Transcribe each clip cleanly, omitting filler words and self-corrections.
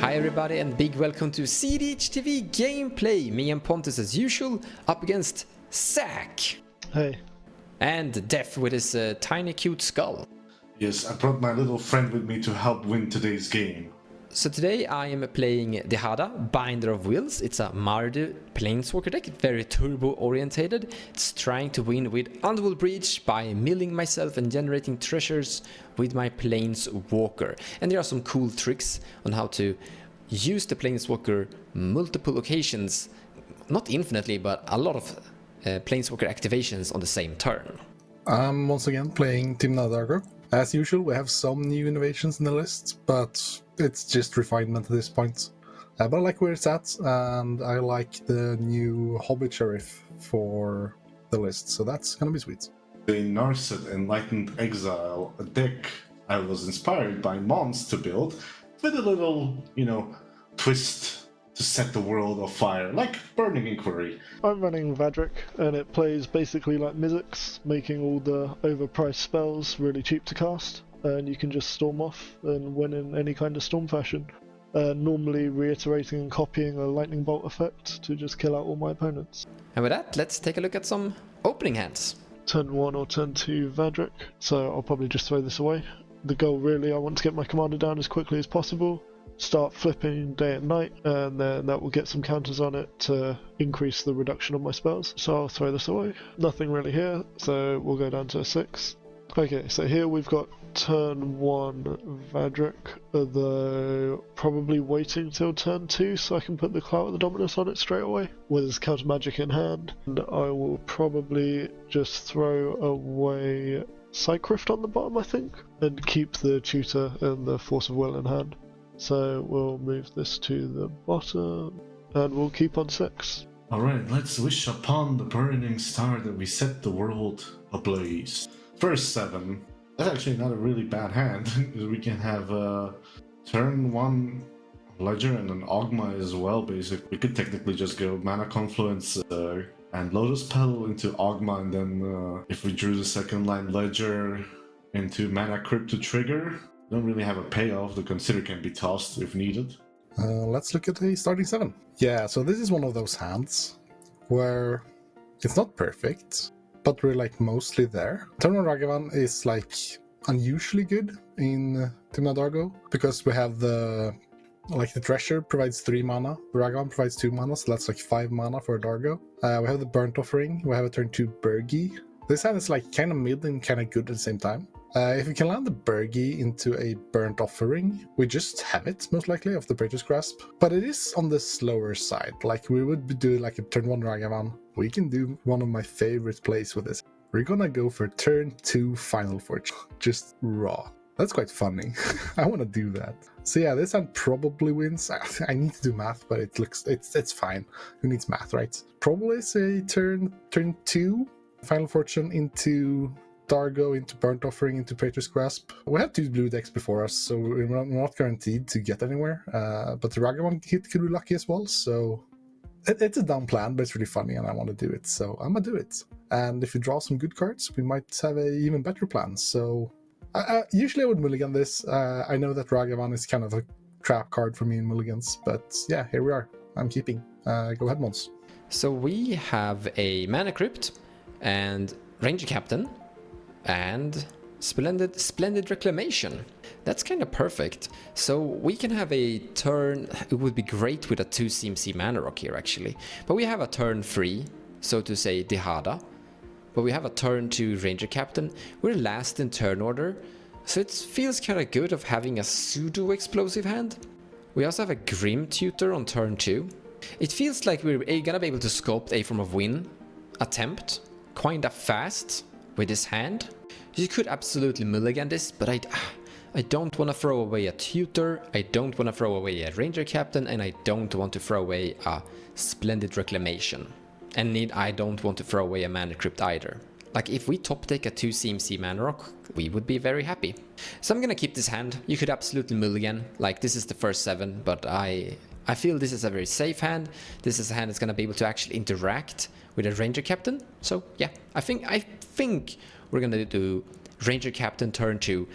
Hi everybody and big welcome to cEDH TV gameplay. Me and Pontus as usual up against Zack. Hey. And Def with his tiny cute skull. Yes, I brought my little friend with me to help win today's game. So today I am playing Dihada, Binder of Wills. It's a Mardu Planeswalker deck, very turbo orientated. It's trying to win with Underworld Breach by milling myself and generating treasures with my Planeswalker. And there are some cool tricks on how to use the Planeswalker multiple occasions, not infinitely, but a lot of Planeswalker activations on the same turn. I'm once again playing Tymna Dargo. As usual, we have some new innovations in the list, but it's just refinement at this point. But I like where it's at, and I like the new Hobbit Sheriff for the list, so that's gonna be sweet. The Narset Enlightened Exile, a deck I was inspired by Mons to build, with a little, twist to set the world on fire, like Burning Inquiry. I'm running Vadrik, and it plays basically like Mizzet, making all the overpriced spells really cheap to cast, and you can just storm off and win in any kind of storm fashion. Normally reiterating and copying a lightning bolt effect to just kill out all my opponents. And with that, let's take a look at some opening hands. Turn 1 or turn 2 Vadrik, so I'll probably just throw this away. The goal really, I want to get my commander down as quickly as possible, start flipping day and night, and then that will get some counters on it to increase the reduction of my spells. So I'll throw this away. Nothing really here, so we'll go down to a 6. Okay, so here we've got turn 1 Vadrik, though probably waiting till turn 2 so I can put the Clout of the Dominus on it straight away with his counter magic in hand. And I will probably just throw away Cycrift on the bottom, I think, and keep the Tutor and the Force of Will in hand. So we'll move this to the bottom, and we'll keep on 6. Alright, let's wish upon the burning star that we set the world ablaze. First 7. That's actually not a really bad hand, because we can have turn 1 Ledger and an Ogma as well, basically. We could technically just go Mana Confluence and Lotus Petal into Ogma, and then if we drew the second line Ledger into Mana Crypt to trigger, don't really have a payoff. The Consider can be tossed if needed. Let's look at the starting 7. Yeah, so this is one of those hands where it's not perfect, but we're like mostly there. Turn 1 Ragavan is like unusually good in Tymna Dargo because we have the Treasure provides 3 mana, the Ragavan provides 2 mana, so that's like 5 mana for a Dargo. We have the Burnt Offering, we have a turn 2 Burgi. This hand is like kind of mid and kind of good at the same time. If we can land the Burgi into a Burnt Offering, we just have it, most likely, of the Praetor's Grasp. But it is on the slower side. Like, we would be doing like a turn 1 Ragavan. We can do one of my favorite plays with this. We're gonna go for turn 2 Final Forge. Just raw. That's quite funny. I want to do that. So yeah, this hand probably wins. I need to do math, but it's fine. Who needs math, right? Probably say turn 2 Final Fortune into Dargo, into Burnt Offering, into Praetor's Grasp. We have 2 blue decks before us, so we're not guaranteed to get anywhere. But the Ragavan hit could be lucky as well, so it's a dumb plan, but it's really funny and I want to do it, so I'm gonna do it. And if you draw some good cards, we might have an even better plan. So usually I would mulligan this. I know that Ragavan is kind of a trap card for me in mulligans, but yeah, here we are. I'm keeping. Go ahead, Mons. So we have a Mana Crypt and Ranger Captain and Splendid Reclamation. That's kind of perfect. So we can have a turn. It would be great with a 2 CMC Mana Rock here actually, but we have a turn 3, so to say, Dihada. But we have a turn 2 Ranger Captain. We're last in turn order, so it feels kind of good of having a pseudo explosive hand. We also have a Grim Tutor on turn 2. It feels like we're gonna be able to sculpt a form of win attempt kinda fast with this hand. You could absolutely mulligan this, but I don't want to throw away a Tutor, I don't want to throw away a Ranger Captain, and I don't want to throw away a Splendid Reclamation. And I don't want to throw away a Mana Crypt either. Like, if we top deck a 2 CMC Mana Rock, we would be very happy. So I'm gonna keep this hand. You could absolutely mulligan, like this is the first 7, but I feel this is a very safe hand. This is a hand that's gonna be able to actually interact with a Ranger Captain. So yeah, I think we're gonna do Ranger Captain turn 2,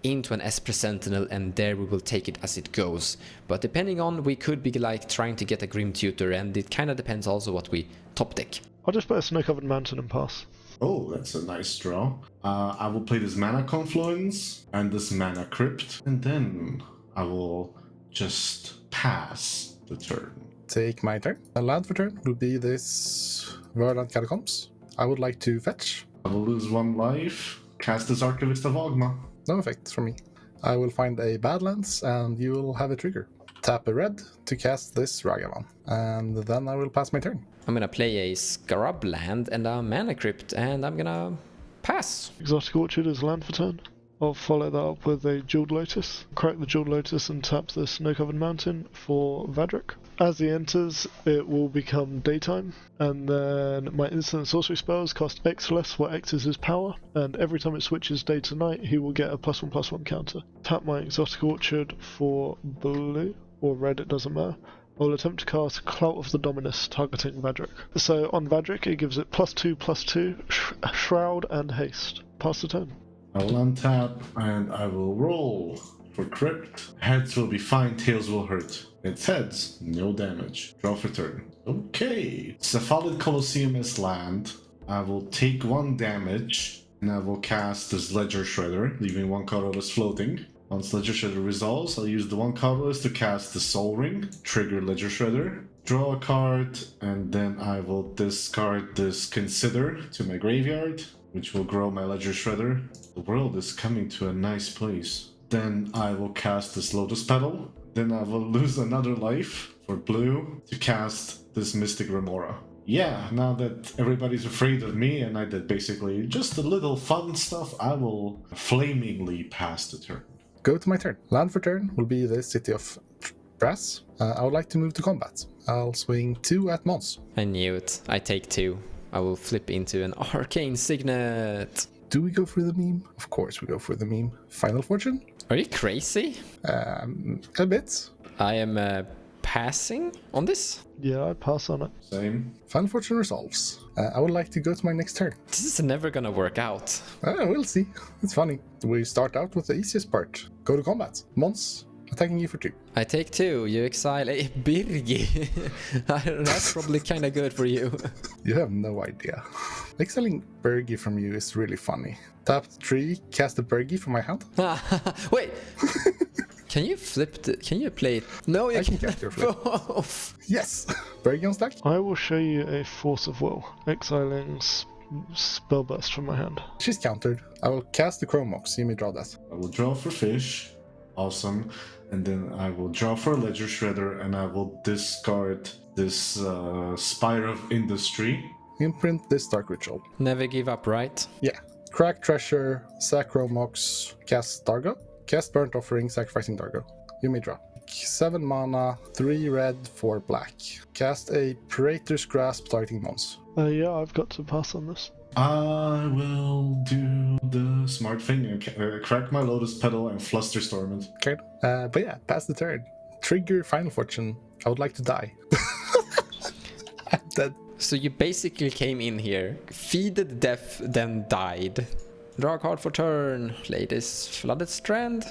into an Esper Sentinel, and there we will take it as it goes. But depending on, we could be like trying to get a Grim Tutor, and it kind of depends also what we top deck. I'll just put a snow-covered mountain and pass. Oh, that's a nice draw. I will play this Mana Confluence and this Mana Crypt, and then I will just pass the turn. Take my turn. A land for turn will be this Verdant Catacombs. I would like to fetch. I will lose 1 life, cast this Archivist of Ogma. No effect from me. I will find a Badlands and you will have a trigger. Tap a red to cast this Ragavan. And then I will pass my turn. I'm gonna play a Scrub Land and a Mana Crypt, and I'm gonna pass. Exotic Orchard is land for turn. I'll follow that up with a Jeweled Lotus. Crack the Jeweled Lotus and tap the Snow-Covered Mountain for Vadrik. As he enters, it will become daytime, and then my instant sorcery spells cost X less, where X is his power, and every time it switches day to night, he will get a +1/+1 counter. Tap my Exotic Orchard for blue, or red, it doesn't matter. I'll attempt to cast Clout of the Dominus, targeting Vadrik. So on Vadrik, it gives it +2/+2, Shroud, and Haste. Pass the turn. I will untap and I will roll for Crypt. Heads will be fine, tails will hurt. It's heads, no damage. Draw for turn. Okay. Cephalid Colosseum is land. I will take 1 damage and I will cast this Ledger Shredder, leaving 1 colorless floating. Once Ledger Shredder resolves, I'll use the 1 colorless to cast the Soul Ring, trigger Ledger Shredder, draw a card, and then I will discard this Consider to my graveyard, which will grow my Ledger Shredder. The world is coming to a nice place. Then I will cast this Lotus Petal. Then I will lose another life for blue to cast this Mystic Remora. Yeah, now that everybody's afraid of me and I did basically just a little fun stuff, I will flamingly pass the turn. Go to my turn. Land for turn will be the City of Brass. I would like to move to combat. I'll swing 2 at Mons. I knew it. I take 2. I will flip into an Arcane Signet. Do we go for the meme? Of course we go for the meme. Final Fortune? Are you crazy? A bit. I am passing on this. Yeah, I'd pass on it. Same. Final Fortune resolves. I would like to go to my next turn. This is never gonna work out. We'll see. It's funny. We start out with the easiest part. Go to combat. Mons, attacking you for 2. I take 2. You exile a Birgi. That's probably kind of good for you. You have no idea. Exiling Bergi from you is really funny. Tap 3, cast a Bergi from my hand. Wait. Can you flip the... Can you play it? No, you I can can't. cast your flip. Both. Yes! Bergi on stack. I will show you a Force of Will, exiling Spellburst from my hand. She's countered. I will cast the Chromox. You may draw that. I will draw for fish. Awesome. And then I will draw for Ledger Shredder and I will discard this Spire of Industry. Imprint this Dark Ritual. Never give up, right? Yeah. Crack Treasure, sack Chromox, cast Dargo. Cast Burnt Offering, sacrificing Dargo. You may draw. 7 mana, 3 red, 4 black. Cast a Praetor's Grasp targeting Mons. Yeah, I've got to pass on this. I will do the smart thing and crack my Lotus Petal and Fluster Storm it. Okay. But yeah, pass the turn. Trigger Final Fortune. I would like to die. I'm dead. So you basically came in here, feeded death, then died. Draw a card for turn. Play this Flooded Strand.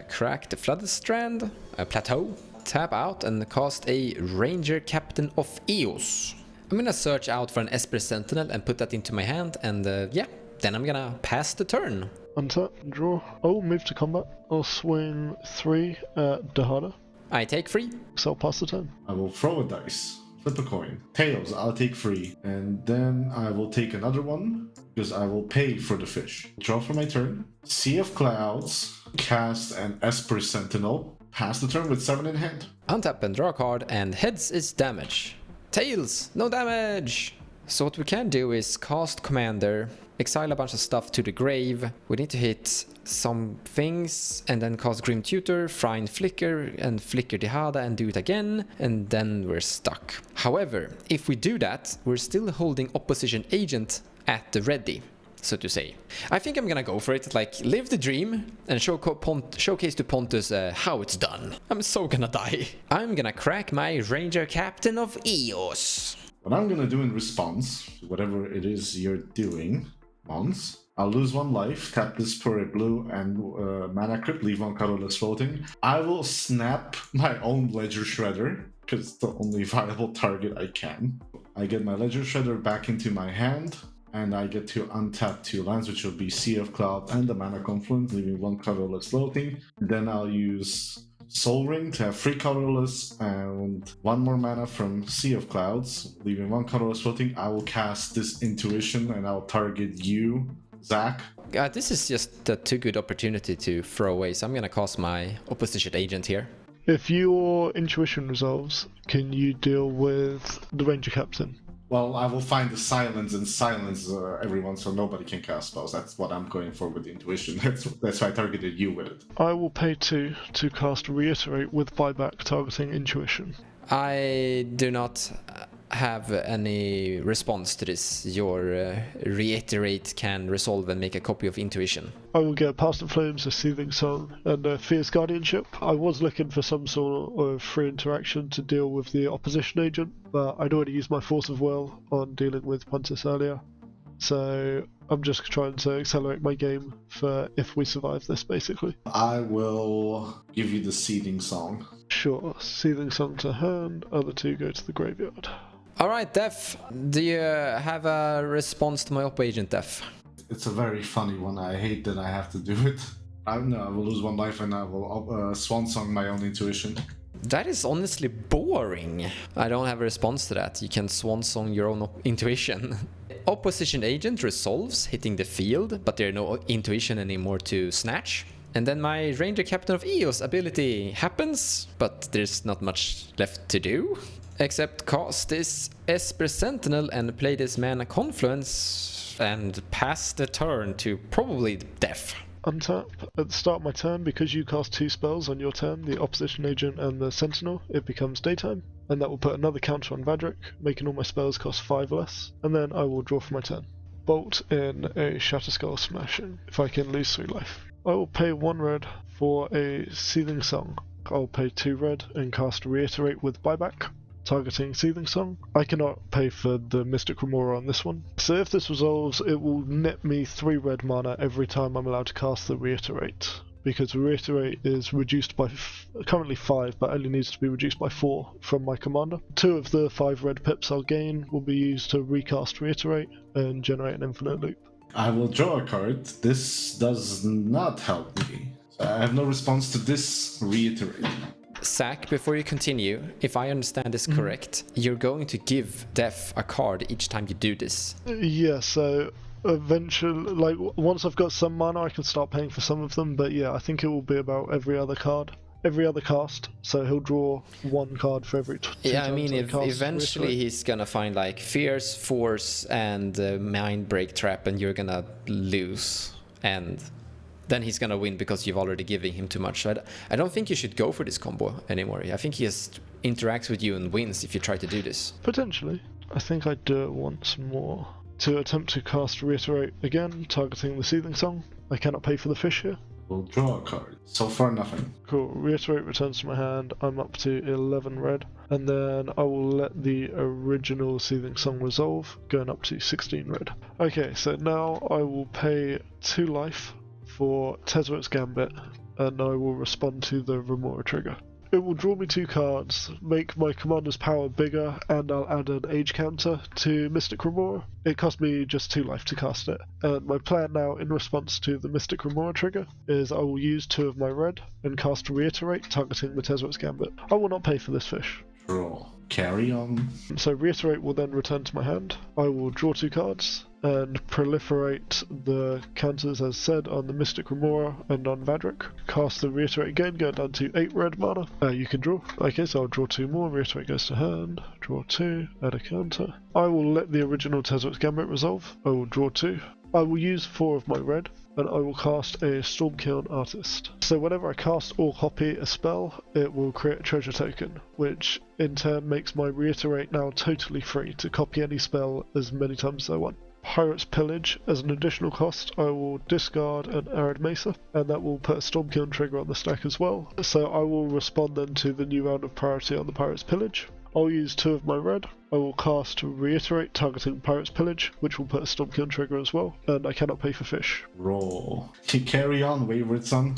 Crack the Flooded Strand. Plateau. Tap out and cast a Ranger Captain of Eos. I'm gonna search out for an Esper Sentinel and put that into my hand, and yeah, then I'm gonna pass the turn. Untap, draw. Oh, move to combat. I'll swing 3 at Dihada. I take 3. So I'll pass the turn. I will throw a dice. Flip a coin. Tails, I'll take 3. And then I will take another one, because I will pay for the fish. Draw for my turn. Sea of Clouds. Cast an Esper Sentinel. Pass the turn with 7 in hand. Untap and draw a card, and heads is damage. Tails, no damage! So what we can do is cast Commander, exile a bunch of stuff to the grave. We need to hit some things and then cast Grim Tutor, find Flicker and Flicker Dihada and do it again, and then we're stuck. However, if we do that, we're still holding Opposition Agent at the ready, so to say. I think I'm gonna go for it, like live the dream and showcase to Pontus how it's done. I'm so gonna die. I'm gonna crack my Ranger Captain of Eos. What I'm gonna do in response to whatever it is you're doing, Mons, I'll lose 1 life, tap this for a blue and mana crypt, leave 1 colorless floating. I will snap my own Ledger Shredder, because it's the only viable target I can. I get my Ledger Shredder back into my hand, and I get to untap 2 lands, which will be Sea of Cloud and the Mana Confluence, leaving 1 colorless floating. Then I'll use Soul Ring to have 3 colorless and 1 more mana from Sea of Clouds, leaving 1 colorless floating. I will cast this Intuition and I'll target you, Zach. This is just a too good opportunity to throw away, so I'm gonna cast my Opposition Agent here. If your intuition resolves, can you deal with the Ranger Captain? Well, I will find the silence and silence everyone so nobody can cast spells. That's what I'm going for with the Intuition. That's why I targeted you with it. I will pay 2 to cast Reiterate with buyback targeting Intuition. I do not have any response to this. Your Reiterate can resolve and make a copy of Intuition. I will get Past the Flames, a Seething Song, and a Fierce Guardianship. I was looking for some sort of free interaction to deal with the Opposition Agent, but I'd already used my Force of Will on dealing with Pontus earlier. So I'm just trying to accelerate my game for if we survive this, basically. I will give you the Seething Song. Sure, Seething Song to hand, other 2 go to the graveyard. Alright, Def, do you have a response to my Op Agent, Def? It's a very funny one. I hate that I have to do it. I don't know, I will lose 1 life and I will Swan Song my own Intuition. That is honestly boring. I don't have a response to that. You can Swan Song your own Intuition. Opposition Agent resolves, hitting the field, but there are no Intuition anymore to snatch. And then my Ranger Captain of Eos ability happens, but there's not much left to do. Except cast this Esper Sentinel and play this Mana Confluence and pass the turn to probably Death. Untap. At the start of my turn, because you cast 2 spells on your turn, the Opposition Agent and the Sentinel, it becomes daytime. And that will put another counter on Vadrik, making all my spells cost 5 less. And then I will draw for my turn. Bolt in a Shatterskull Smashing, if I can lose 3 life. I will pay 1 red for a Seething Song. I'll pay 2 red and cast Reiterate with buyback, targeting Seething Song. I cannot pay for the Mystic Remora on this one. So if this resolves, it will net me 3 red mana every time I'm allowed to cast the Reiterate. Because Reiterate is reduced by currently 5, but only needs to be reduced by 4 from my commander. 2 of the 5 red pips I'll gain will be used to recast Reiterate and generate an infinite loop. I will draw a card. This does not help me. So I have no response to this Reiterate. Zach, before you continue, if I understand this correct, you're going to give Def a card each time you do this. Yeah, so eventually, like, once I've got some mana, I can start paying for some of them, but yeah, I think it will be about every other cast, so he'll draw 1 card for every 2 Yeah, I mean, times if eventually Reiterate. he's gonna find like Fierce, Force, and Mind Break Trap, and you're gonna lose, and then he's gonna win because you've already given him too much. So I don't think you should go for this combo anymore. I think he just interacts with you and wins if you try to do this. Potentially. I think I'd do it once more. To attempt to cast Reiterate again, targeting the Seething Song. I cannot pay for the fish here. We'll draw a card. So far, nothing. Cool. Reiterate returns to my hand. I'm up to 11 red. And then I will let the original Seething Song resolve, going up to 16 red. Okay, so now I will pay 2 life for Tezzret's Gambit, and I will respond to the Remora trigger. It will draw me 2 cards, make my commander's power bigger, and I'll add an age counter to Mystic Remora. It cost me just 2 life to cast it, and my plan now in response to the Mystic Remora trigger is I will use 2 of my red and cast Reiterate, targeting the Tezzret's Gambit. I will not pay for this fish. Draw. Carry on. So Reiterate will then return to my hand. I will draw 2 cards and proliferate the counters as said on the Mystic Remora and on Vadrik. Cast the Reiterate again, go down to 8 red mana. You can draw. Okay, so I'll draw 2 more. Reiterate goes to hand. Draw 2, add a counter. I will let the original Tezzret's Gambit resolve. I will draw 2. I will use 4 of my red, and I will cast a Stormkiln Artist. So whenever I cast or copy a spell, it will create a treasure token, which in turn makes my Reiterate now totally free to copy any spell as many times as I want. Pirate's Pillage, as an additional cost, I will discard an Arid Mesa, and that will put a Stormkiln trigger on the stack as well. So I will respond then to the new round of priority on the Pirate's Pillage. I'll use 2 of my red. I will cast Reiterate, targeting Pirate's Pillage, which will put a Stormkill trigger as well, and I cannot pay for fish. Roll. You carry on, wayward son.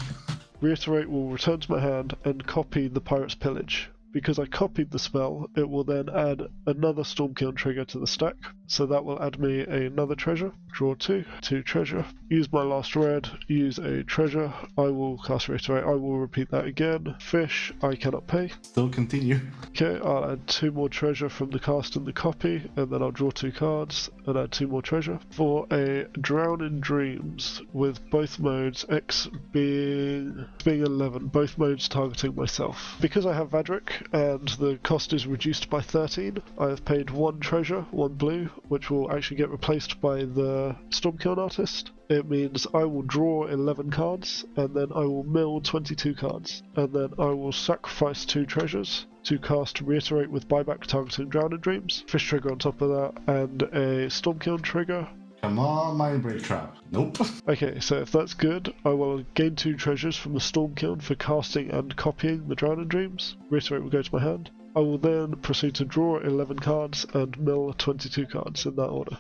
Reiterate will return to my hand and copy the Pirate's Pillage. Because I copied the spell, it will then add another Stormkill trigger to the stack, so that will add me another treasure. Draw 2 treasure. Use my last red, use a treasure. I will cast Reiterate, I will repeat that again. Fish, I cannot pay. Still continue. Okay, I'll add 2 more treasure from the cast and the copy, and then I'll draw 2 cards and add 2 more treasure. For a Drown in Dreams, with both modes, X being 11, both modes targeting myself. Because I have Vadrick, and the cost is reduced by 13, I have paid 1 treasure, 1 blue, which will actually get replaced by the Stormkill artist. It means I will draw 11 cards, and then I will mill 22 cards, and then I will sacrifice 2 treasures to cast Reiterate with buyback targeting Drown in Dreams, fish trigger on top of that, and a Stormkill trigger. Come on, Mind Break Trap. Nope. Okay, so if that's good, I will gain 2 treasures from the Stormkill for casting and copying the Drown in Dreams. Reiterate will go to my hand. I will then proceed to draw 11 cards and mill 22 cards in that order.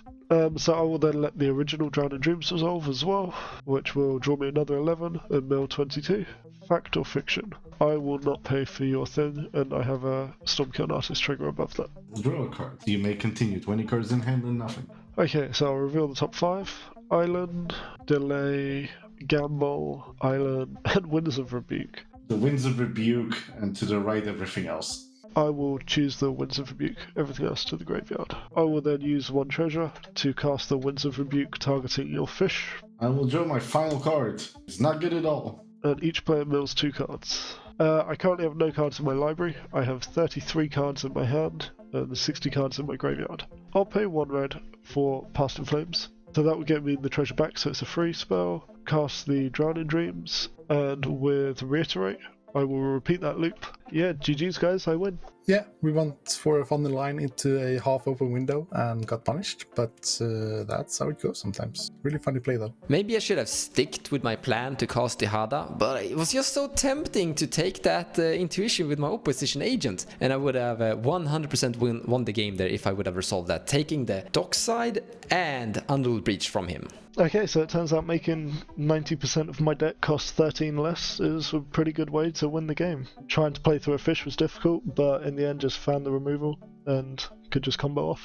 So I will then let the original Drown in Dreams dissolve as well, which will draw me another 11 and mill 22. Fact or fiction? I will not pay for your thing, and I have a Stormkill artist trigger above that. Draw a card. You may continue. 20 cards in hand and nothing. Okay, so I'll reveal the top 5. Island, Delay, Gamble, Island, and Winds of Rebuke. The Winds of Rebuke, and to the right, everything else. I will choose the Winds of Rebuke, everything else to the graveyard. I will then use 1 treasure to cast the Winds of Rebuke targeting your fish. I will draw my final card. It's not good at all. And each player mills 2 cards. I currently have no cards in my library. I have 33 cards in my hand and 60 cards in my graveyard. I'll pay 1 red for Past in Flames. So that will get me the treasure back, so it's a free spell. Cast the Drown in Dreams, and with Reiterate, I will repeat that loop. Yeah, GG's guys, I win. Yeah, we went for a funnel line into a half-open window and got punished, but that's how it goes sometimes. Really funny play though. Maybe I should have sticked with my plan to cast Dihada, but it was just so tempting to take that intuition with my opposition agent, and I would have 100% won the game there if I would have resolved that, taking the dockside and Unruled Breach from him. Okay, so it turns out making 90% of my deck cost 13 less is a pretty good way to win the game. Trying to play through a fish was difficult, but in the end just found the removal and could just combo off.